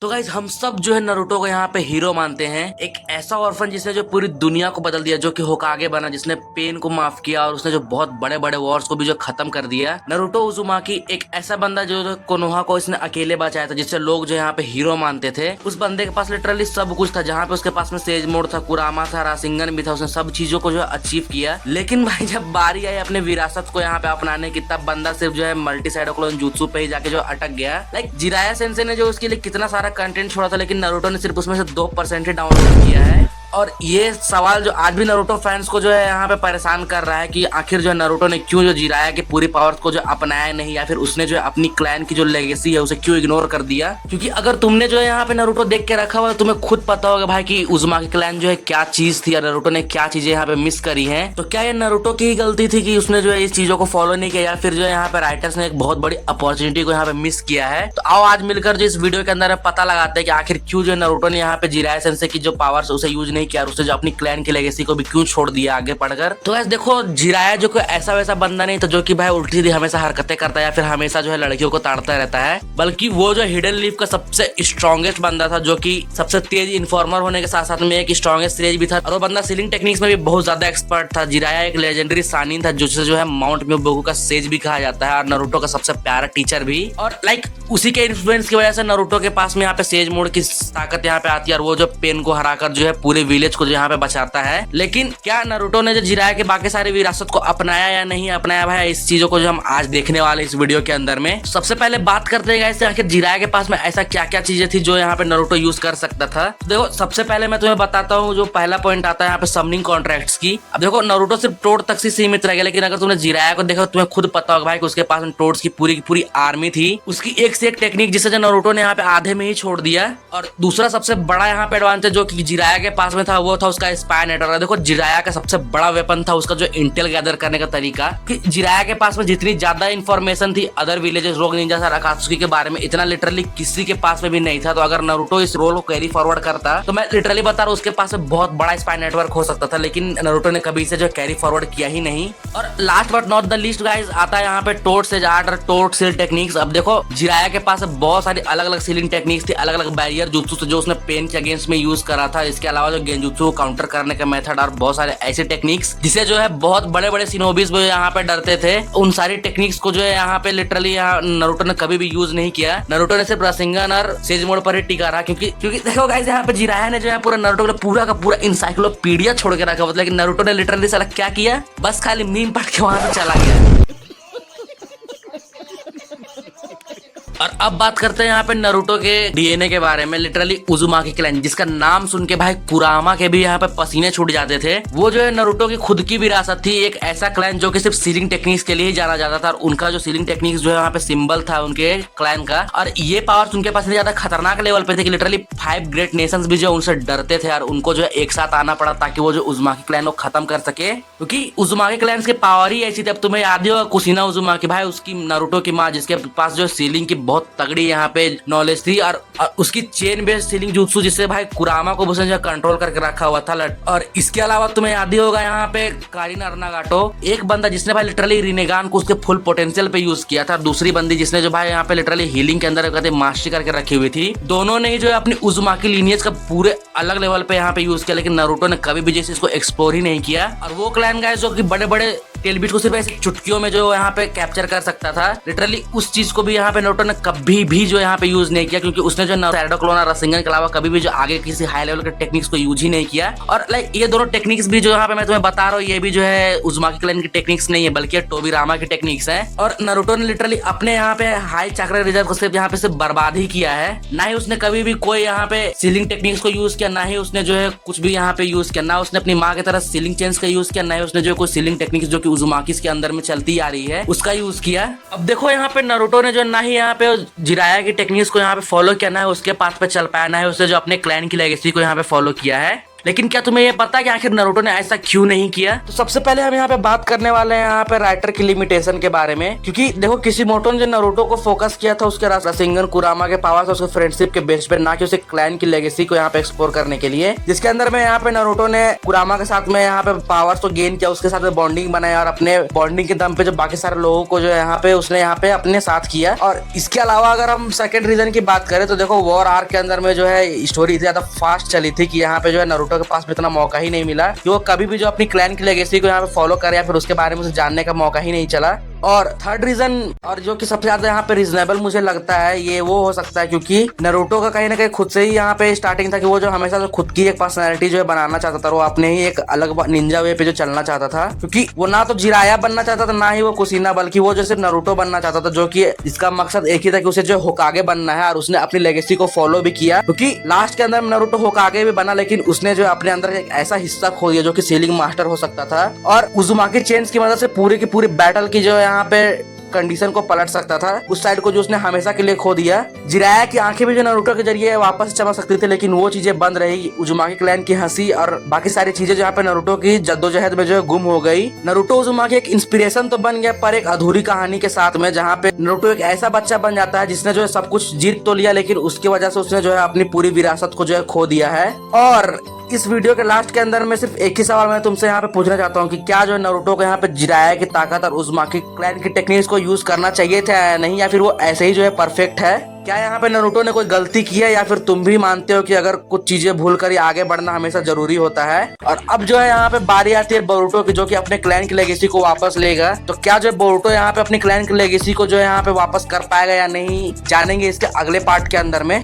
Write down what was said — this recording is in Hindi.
तो गाइज हम सब जो है नारुतो को यहाँ पे हीरो मानते हैं। एक ऐसा ऑर्फन जिसने जो पूरी दुनिया को बदल दिया, जो कि होकागे बना, जिसने पेन को माफ किया और उसने जो बहुत बड़े बड़े वॉर्स को भी जो खत्म कर दिया। नारुतो उज़ुमाकी एक ऐसा बंदा जो कोनोहा को इसने अकेले बचाया था, जिससे लोग जो यहाँ पे हीरो मानते थे। उस बंदे के पास लिटरली सब कुछ था, जहाँ पे उसके पास में सेज मोड था, कुरामा था, रासिंगन भी था। उसने सब चीजों को जो है अचीव किया। लेकिन भाई जब बारी आई अपने विरासत को यहाँ पे अपनाने की, तब बंदा सिर्फ जो है मल्टी साइडोक्लोन जुत्सु पे ही जाके जो अटक गया। लाइक जिराया सेंसे ने जो उसके लिए कितना सारा कंटेंट छोड़ा था, लेकिन नारुतो ने सिर्फ उसमें से 2% ही डाउनलोड किया है। और ये सवाल जो आज भी नारुतो फैंस को जो है यहाँ पे परेशान कर रहा है कि आखिर जो है नारुतो ने क्यों जो जिराया की पूरी पावर्स को जो अपनाया नहीं, या फिर उसने जो है अपनी क्लैन की जो लेगेसी है उसे क्यों इग्नोर कर दिया। क्योंकि अगर तुमने जो है यहाँ पे नारुतो देख के रखा हुआ, तुम्हें खुद पता होगा भाई कि उज़ुमाकी क्लैन जो है क्या चीज थी और नारुतो ने क्या चीजें यहाँ पे मिस करी है। तो क्या ये नारुतो की ही गलती थी कि उसने जो है इस चीजों को फॉलो नहीं किया, या फिर जो है यहाँ पे राइटर्स ने एक बहुत बड़ी अपॉर्चुनिटी को यहाँ पे मिस किया है। तो आओ आज मिलकर जो इस वीडियो के अंदर पता लगाते हैं कि आखिर क्यों जो नारुतो ने यहाँ पे जिराया सेंसे की जो पावर्स उसे यूज नहीं किया और उसने जो अपनी क्लैन की लेगेसी को भी क्यों छोड़ दिया आगे पढ़कर। तो ऐसे देखो, जिराया जो कोई ऐसा वैसा बंदा नहीं था जो कि भाई उल्टी सीधी हमेशा हरकतें करता है या फिर हमेशा जो है लड़कियों को ताड़ता रहता है, बल्कि वो जो हिडन लीफ का सबसे स्ट्रॉन्गेस्ट बंदा था, जो कि सबसे तेज इन्फॉर्मर होने के साथ साथ में एक स्ट्रॉन्गेस्ट सेज भी था। और वो बंदा सीलिंग टेक्निक्स में भी बहुत ज्यादा एक्सपर्ट था। जिराया एक लेजेंडरी सानिन था, जिसे जो है माउंट म्योबोकू का सेज भी कहा जाता है और नारुतो का सबसे प्यारा टीचर भी। और लाइक उसी के इन्फ्लुएंस की वजह से नारुतो के पास में यहाँ पे सेज मोड की ताकत यहाँ पे आती है और वो जो पेन को हराकर जो है पूरे विलेज को जो यहाँ पे बचाता है। लेकिन क्या नारुतो ने जो जिराया के बाकी सारी विरासत को अपनाया या नहीं अपनाया भाई, इस चीजों को जो हम आज देखने वाले इस वीडियो के अंदर में। सबसे पहले बात करते हैं गाइस, आखिर जिराया के पास में ऐसा क्या क्या चीजें थी जो यहाँ पे नारुतो यूज कर सकता था। देखो, सबसे पहले मैं तुम्हें बताता हूँ, जो पहला पॉइंट आता है यहाँ पे समनिंग कॉन्ट्रैक्ट्स की। अब देखो, नारुतो सिर्फ टोड तक से सीमित रह गया, लेकिन अगर तुमने जिराया को देखा तुम्हें खुद पता होगा भाई कि उसके पास में टोड्स की पूरी आर्मी थी। उसकी एक से एक टेक्निक जिसे जो नारुतो ने यहाँ पे आधे में ही छोड़ दिया। और दूसरा सबसे बड़ा यहाँ पे एडवांटेज जो कि जिराया के पास में था, वो था उसका स्पाई नेटवर्क। देखो, जिराया का सबसे बड़ा वेपन था उसका जो इंटेल गैदर करने का तरीका, कि जिराया के पास में जितनी ज्यादा इंफॉर्मेशन थी अदर विलेजेस, रोग निंजा और अकात्सुकी के बारे में, इतना लिटरली किसी के पास में भी नहीं था। तो अगर नारुतो इस रोल को कैरी फॉरवर्ड करता, तो मैं लिटरली बता रहा हूँ उसके पास में बहुत बड़ा स्पाई नेटवर्क हो सकता था, लेकिन नारुतो ने कभी इसे जो कैरी फॉरवर्ड किया ही नहीं। और last but not the least guys, आता है यहाँ पे टोड सेज आर्ट और टोड सील टेक्निक्स। अब देखो, जिराया के पास बहुत सारी अलग अलग सीलिंग टेक्निक्स थी, अलग अलग बैरियर जुत्सु जो उसने पेन के अगेंस्ट में यूज करा था। इसके अलावा जो गेंजुत्सु को काउंटर करने का मेथड और बहुत सारे ऐसे टेक्निक्स जिसे जो है बहुत बड़े बड़े सिनोबीज भी यहाँ पे डरते थे। उन सारी टेक्निक्स को जो है यहाँ पे लिटरली नारुतो ने कभी भी यूज नहीं किया। नारुतो ने सिर्फ रासिंगन और सेज मोड पर ही टिका रहा, क्योंकि देखो गाइस, यहाँ पे जिराया ने जो है पूरा नारुतो का पूरा इंसाइक्लोपीडिया छोड़ के रखा हुआ था, लेकिन नारुतो ने लिटरली साला क्या किया, बस खाली मीम पढ़ के वहां से चला गया। और अब बात करते हैं यहाँ पे नारुतो के डीएनए के बारे में। लिटरली उज़ुमाकी क्लैन, जिसका नाम सुन के भाई कुरामा के भी यहाँ पे पसीने छूट जाते थे, वो जो है नारुतो की खुद की विरासत थी। एक ऐसा क्लैन जो कि सिर्फ सीलिंग टेक्निक्स के लिए ही जाना जाता था, और उनका जो सीलिंग टेक्निक्स जो है यहाँ पे सिंबल था उनके क्लैन का। और ये पावर्स उनके पास ज्यादा खतरनाक लेवल पे थे कि लिटरली 5 ग्रेट नेशंस भी जो उनसे डरते थे, और उनको जो है एक साथ आना पड़ा ताकि वो जो उज़ुमाकी क्लैन को खत्म कर सके, क्योंकि उज़ुमाकी क्लैन की पावर ही ऐसी थी। अब तुम्हें याद होगा कुशिना उज़ुमाकी भाई, उसकी नारुतो की माँ, जिसके पास जो सीलिंग की बहुत तगड़ी यहाँ पे नॉलेज थी, और उसकी चेन बेस्ड सीलिंग जुत्सु, जिससे भाई कुरामा को उसने कंट्रोल करके रखा हुआ था। और इसके अलावा तुम्हें याद ही होगा यहाँ पे कारिना अरनागाटो, एक बंदा जिसने भाई लिटरली रिनेगान को उसके फुल पोटेंशियल पे यूज किया था, दूसरी बंदी जिसने जो भाई यहाँ पे लिटरली हीलिंग के अंदर मास्टरी करके रखी हुई थी। दोनों ने ही जो है अपनी उज़ुमाकी लीनियज का पूरे अलग लेवल पे यहाँ पे यूज किया, लेकिन नारुतो ने कभी भी जैसे इसको एक्सप्लोर ही नहीं किया। और वो क्लैन गाइस जो कि बड़े बड़े टेलबिट को सिर्फ ऐसे चुटकियों में जो यहाँ पे कैप्चर कर सकता था, लिटरली उस चीज को भी यहाँ पे नारुतो ने कभी भी जो यहाँ पे यूज नहीं किया, क्योंकि उसने जो साइडोक्लोन और रासिंगन के अलावा कभी भी जो आगे किसी हाई लेवल के टेक्निक्स को यूज ही नहीं किया। और लाइक ये दोनों टेक्निक्स भी जो यहाँ पे मैं तुम्हें बता रहा हूँ, ये भी जो है उज़ुमाकी क्लैन की टेक्निक्स नहीं है, बल्कि टोबिरामा की टेक्निक्स है। और नारुतो ने लिटरली अपने यहाँ पे हाई चक्र रिजर्व को सिर्फ यहाँ पे सिर्फ बर्बाद ही किया है। ना ही उसने कभी भी कोई यहाँ पे सीलिंग टेक्निक्स को यूज किया, ना ही उसने जो है कुछ भी यहाँ पे यूज किया, ना उसने अपनी माँ की तरह सीलिंग चेंज का यूज किया, ना ही उसने जो कोई सीलिंग टेक्निक्स जो कि उज़ुमाकी के अंदर में चलती आ रही है उसका यूज किया। अब देखो, यहाँ पे नारुतो ने जो ना ही यहाँ पे जिराया की टेक्निक्स को यहाँ पे फॉलो किया, ना है उसके पास पे चल पाया, ना है उसने जो अपने क्लैन की लेगेसी को यहाँ पे फॉलो किया है। लेकिन क्या तुम्हें ये पता है कि आखिर नारुतो ने ऐसा क्यों नहीं किया? तो सबसे पहले हम यहाँ पे बात करने वाले हैं यहाँ पे राइटर की लिमिटेशन के बारे में, क्योंकि देखो किशिमोटो ने जो नारुतो को फोकस किया था उसके रासेंगन, कुरामा के पावर्स, उसके फ्रेंडशिप के बेस पे, ना कि उसे क्लैन की लेगेसी को यहाँ पे एक्सप्लोर करने के लिए, जिसके अंदर में यहाँ पे नारुतो ने कुरामा के साथ में यहाँ पे पावर्स तो गेन किया, उसके साथ में बॉन्डिंग बनाया और अपने बॉन्डिंग के दम पे जो बाकी सारे लोगों को जो यहाँ पे उसने यहाँ पे अपने साथ किया। और इसके अलावा अगर हम सेकंड रीजन की बात करें तो देखो वॉर आर्क के अंदर में जो है स्टोरी इतनी ज्यादा फास्ट चली थी कि यहाँ पे जो है नारुतो के पास में इतना मौका ही नहीं मिला कि वो कभी भी जो अपनी क्लैन की लेगेसी को यहाँ पे फॉलो करे या फिर उसके बारे में उसे जानने का मौका ही नहीं चला। और थर्ड रीजन, और जो कि सबसे ज्यादा यहाँ पे रीजनेबल मुझे लगता है, ये वो हो सकता है क्योंकि नारुतो का कहीं ना कहीं खुद से ही यहाँ पे स्टार्टिंग था कि वो जो हमेशा जो खुद की एक पर्सनैलिटी जो है बनाना चाहता था, वो अपने ही एक अलग निंजा वे पे जो चलना चाहता था, क्योंकि वो ना तो जिराया बनना चाहता था ना ही वो कुशीना, बल्कि वो जो सिर्फ नारुतो बनना चाहता था, जो कि इसका मकसद एक ही था कि उसे जो होकागे बनना है। और उसने अपनी लेगेसी को फॉलो भी किया, क्योंकि लास्ट के अंदर नारुतो होकागे भी बना, लेकिन उसने जो अपने अंदर एक ऐसा हिस्सा खो दिया जो कि सीलिंग मास्टर हो सकता था और उजुमाकी चेन्स की मदद से पूरी की पूरी बैटल की जो यहाँ पे कंडीशन को पलट सकता था, उस साइड को जो उसने हमेशा के लिए खो दिया। जिराया की आंखें भी जो नारुतो के जरिए वापस चमक सकती थी, लेकिन वो चीजें बंद रही। उजुमाकी क्लैन की हंसी और बाकी सारी चीजें जहाँ पे नारुतो की जद्दोजहद में जो है गुम हो गई। नारुतो उजुमाकी एक इंस्पिरेशन तो बन गया, पर एक अधूरी कहानी के साथ में, जहाँ पे नारुतो एक ऐसा बच्चा बन जाता है जिसने जो है सब कुछ जीत तो लिया, लेकिन उसकी वजह से उसने जो है अपनी पूरी विरासत को जो है खो दिया है। और इस वीडियो के लास्ट के अंदर में सिर्फ एक ही सवाल मैं तुमसे यहाँ पे पूछना चाहता हूँ कि क्या जो नारुतो को यहाँ पे जिराया की ताकत और उजुमाकी क्लैन की टेक्निक्स को यूज करना चाहिए था या नहीं, या फिर वो ऐसे ही जो है परफेक्ट है? क्या यहाँ पे नारुतो ने कोई गलती की है, या फिर तुम भी मानते हो कि अगर कुछ चीजें भूल कर आगे बढ़ना हमेशा जरूरी होता है? और अब जो है यहाँ पे बारी आती है बोरुतो की, जो कि अपने क्लैन की लेगेसी को वापस लेगा। तो क्या जो बोरुतो यहाँ पे अपनी क्लैन की लेगेसी को जो है यहाँ पे वापस कर पाएगा या नहीं, जानेंगे इसके अगले पार्ट के अंदर में।